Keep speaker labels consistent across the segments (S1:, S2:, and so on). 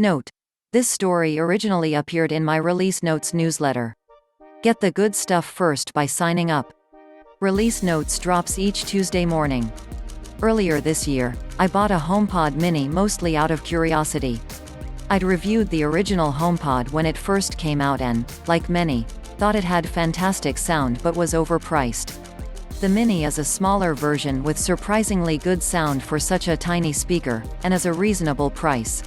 S1: Note: this story originally appeared in my Release Notes newsletter. Get the good stuff first by signing up. Release Notes drops each Tuesday morning. Earlier this year, I bought a HomePod mini mostly out of curiosity. I'd reviewed the original HomePod when it first came out and, like many, thought it had fantastic sound but was overpriced. The Mini is a smaller version with surprisingly good sound for such a tiny speaker, and is a reasonable price.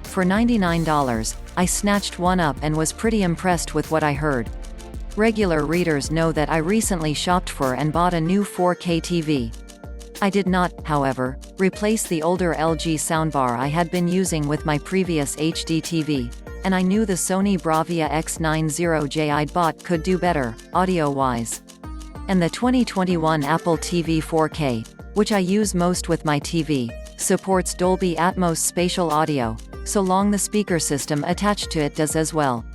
S1: For $99, I snatched one up and was pretty impressed with what I heard. Regular readers know that I recently shopped for and bought a new 4K TV. I did not, however, replace the older LG soundbar I had been using with my previous HD TV, and I knew the Sony Bravia X90J I'd bought could do better, audio-wise. And the 2021 Apple TV 4K, which I use most with my TV, supports Dolby Atmos spatial audio, so long the speaker system attached to it does as well.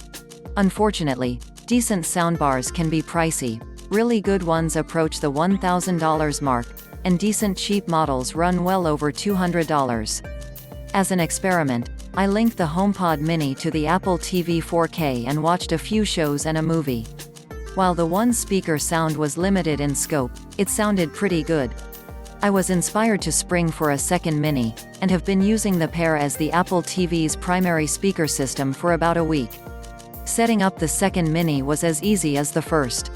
S1: Unfortunately, decent soundbars can be pricey. Really good ones approach the $1,000 mark, and decent cheap models run well over $200. As an experiment, I linked the HomePod mini to the Apple TV 4K and watched a few shows and a movie. While the one-speaker sound was limited in scope, it sounded pretty good. I was inspired to spring for a second mini, and have been using the pair as the Apple TV's primary speaker system for about a week. Setting up the second mini was as easy as the first.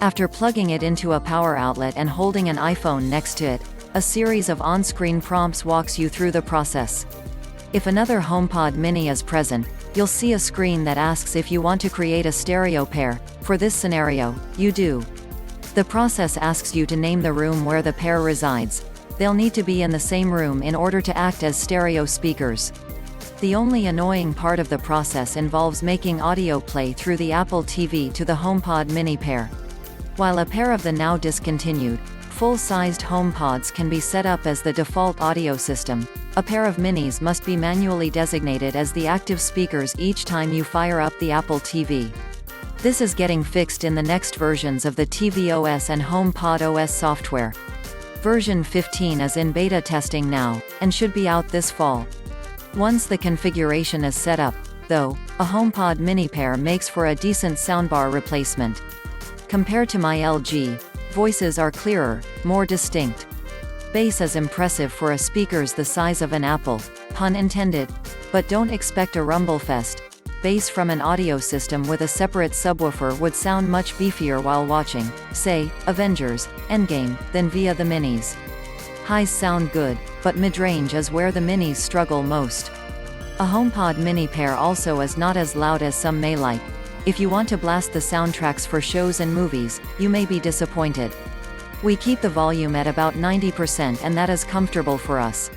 S1: After plugging it into a power outlet and holding an iPhone next to it, a series of on-screen prompts walks you through the process. If another HomePod mini is present, you'll see a screen that asks if you want to create a stereo pair. For this scenario, you do. The process asks you to name the room where the pair resides. They'll need to be in the same room in order to act as stereo speakers. The only annoying part of the process involves making audio play through the Apple TV to the HomePod mini pair. While a pair of the now-discontinued, full-sized HomePods can be set up as the default audio system, a pair of minis must be manually designated as the active speakers each time you fire up the Apple TV. This is getting fixed in the next versions of the tvOS and HomePodOS software. Version 15 is in beta testing now, and should be out this fall. Once the configuration is set up, though, a HomePod mini pair makes for a decent soundbar replacement. Compared to my LG, voices are clearer, more distinct. Bass is impressive for a speakers the size of an apple, pun intended, but don't expect a rumblefest. Bass from an audio system with a separate subwoofer would sound much beefier while watching, say, Avengers, Endgame, than via the minis. Highs sound good, but midrange is where the minis struggle most. A HomePod mini pair also is not as loud as some may like. If you want to blast the soundtracks for shows and movies, you may be disappointed. We keep the volume at about 90% and that is comfortable for us.